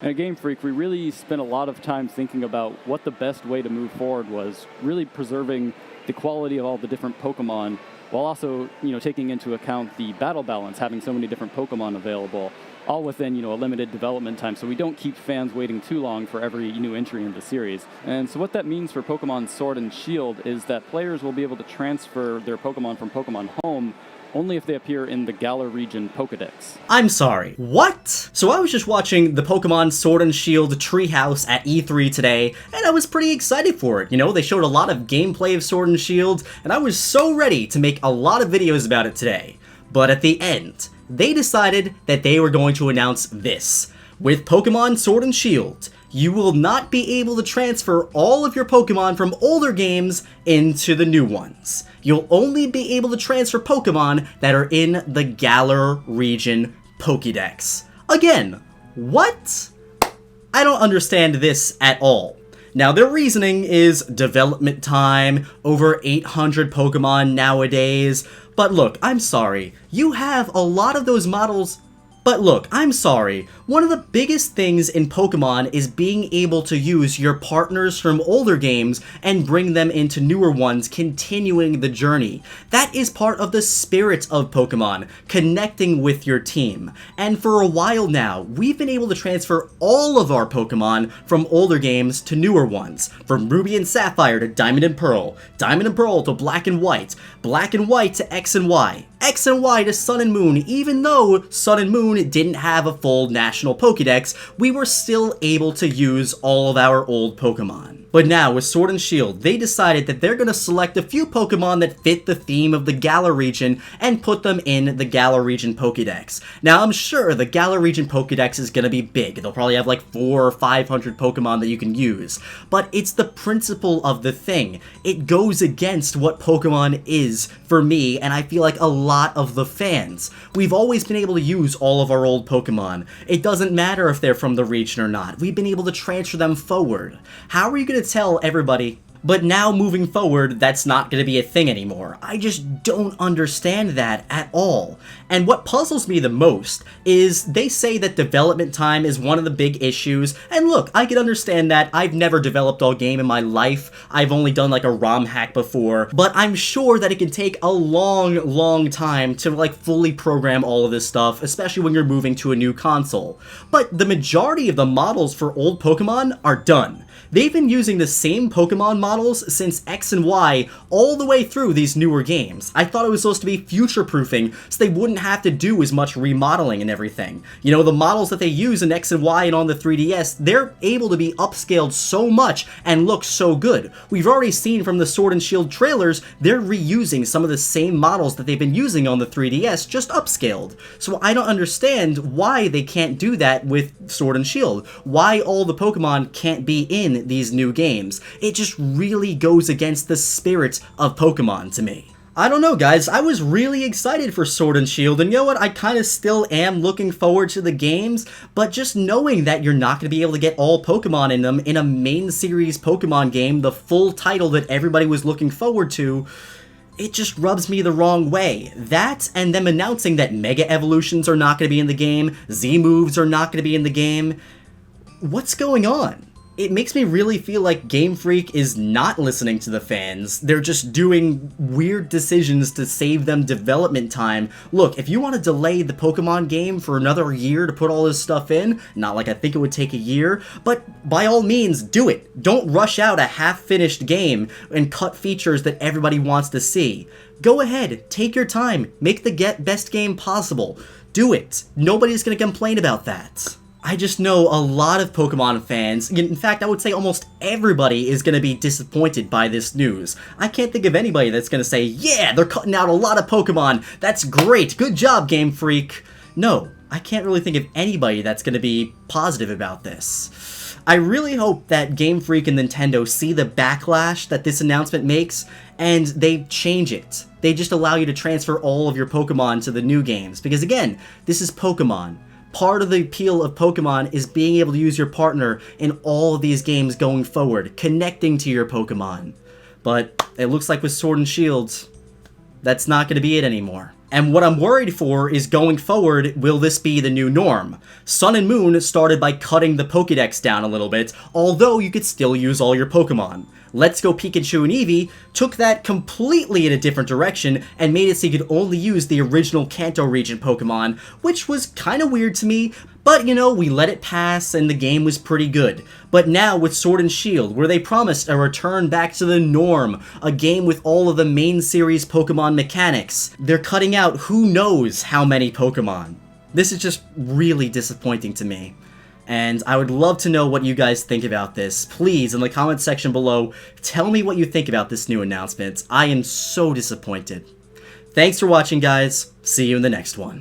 At Gamefreak, we really spent a lot of time thinking about what the best way to move forward was, really preserving the quality of all the different Pokemon, while also, taking into account the battle balance, having so many different Pokemon available, all within, a limited development time, so we don't keep fans waiting too long for every new entry in the series. And so what that means for Pokemon Sword and Shield is that players will be able to transfer their Pokemon from Pokemon Home only if they appear in the Galar region Pokedex. I'm sorry, what? So I was just watching the Pokemon Sword and Shield Treehouse at E3 today, and I was pretty excited for it. They showed a lot of gameplay of Sword and Shield, and I was so ready to make a lot of videos about it today. But at the end, they decided that they were going to announce this. With Pokemon Sword and Shield, you will not be able to transfer all of your Pokemon from older games into the new ones. You'll only be able to transfer Pokemon that are in the Galar region Pokédex. Again, what? I don't understand this at all. Now, their reasoning is development time, over 800 Pokemon nowadays. But look, I'm sorry, you have a lot of those models. But look, I'm sorry, one of the biggest things in Pokemon is being able to use your partners from older games and bring them into newer ones, continuing the journey. That is part of the spirit of Pokemon, connecting with your team. And for a while now, we've been able to transfer all of our Pokemon from older games to newer ones. From Ruby and Sapphire to Diamond and Pearl to Black and White to X and Y. X and Y to Sun and Moon. Even though Sun and Moon didn't have a full national Pokédex, we were still able to use all of our old Pokemon. But now, with Sword and Shield, they decided that they're going to select a few Pokemon that fit the theme of the Galar region and put them in the Galar region Pokédex. Now, I'm sure the Galar region Pokédex is going to be big. They'll probably have like 400 or 500 Pokemon that you can use. But it's the principle of the thing. It goes against what Pokemon is for me, and I feel like a lot of the fans. We've always been able to use all of our old Pokemon. It doesn't matter if they're from the region or not. We've been able to transfer them forward. How are you going to tell everybody? But now, moving forward, that's not going to be a thing anymore. I just don't understand that at all. And what puzzles me the most is they say that development time is one of the big issues. And look, I can understand that. I've never developed a game in my life. I've only done like a ROM hack before. But I'm sure that it can take a long time to like fully program all of this stuff, especially when you're moving to a new console. But the majority of the models for old Pokemon are done. They've been using the same Pokemon models since X and Y all the way through these newer games. I thought it was supposed to be future-proofing so they wouldn't have to do as much remodeling and everything. The models that they use in X and Y and on the 3DS, they're able to be upscaled so much and look so good. We've already seen from the Sword and Shield trailers, they're reusing some of the same models that they've been using on the 3DS, just upscaled. So I don't understand why they can't do that with Sword and Shield. Why all the Pokemon can't be in these new games. It just really goes against the spirit of Pokemon to me. I don't know, guys. I was really excited for Sword and Shield, and you know what? I kind of still am looking forward to the games, but just knowing that you're not going to be able to get all Pokemon in them in a main series Pokemon game, the full title that everybody was looking forward to, it just rubs me the wrong way. That, and them announcing that Mega Evolutions are not going to be in the game, Z-Moves are not going to be in the game. What's going on? It makes me really feel like Game Freak is not listening to the fans. They're just doing weird decisions to save them development time. Look, if you want to delay the Pokemon game for another year to put all this stuff in, not like I think it would take a year, but by all means, do it. Don't rush out a half-finished game and cut features that everybody wants to see. Go ahead, take your time, make the best game possible. Do it. Nobody's gonna complain about that. I just know a lot of Pokemon fans, in fact I would say almost everybody, is going to be disappointed by this news. I can't think of anybody that's going to say, yeah, they're cutting out a lot of Pokemon, that's great, good job Game Freak. No, I can't really think of anybody that's going to be positive about this. I really hope that Game Freak and Nintendo see the backlash that this announcement makes, and they change it. They just allow you to transfer all of your Pokemon to the new games, because again, this is Pokemon. Part of the appeal of Pokemon is being able to use your partner in all of these games going forward, connecting to your Pokemon. But it looks like with Sword and Shield, that's not going to be it anymore. And what I'm worried for is going forward, will this be the new norm? Sun and Moon started by cutting the Pokédex down a little bit, although you could still use all your Pokemon. Let's Go Pikachu and Eevee took that completely in a different direction and made it so you could only use the original Kanto region Pokemon, which was kinda weird to me, but you know, we let it pass and the game was pretty good. But now with Sword and Shield, where they promised a return back to the norm, a game with all of the main series Pokemon mechanics, they're cutting out who knows how many Pokemon. This is just really disappointing to me. And I would love to know what you guys think about this. Please, in the comment section below, tell me what you think about this new announcement. I am so disappointed. Thanks for watching, guys. See you in the next one.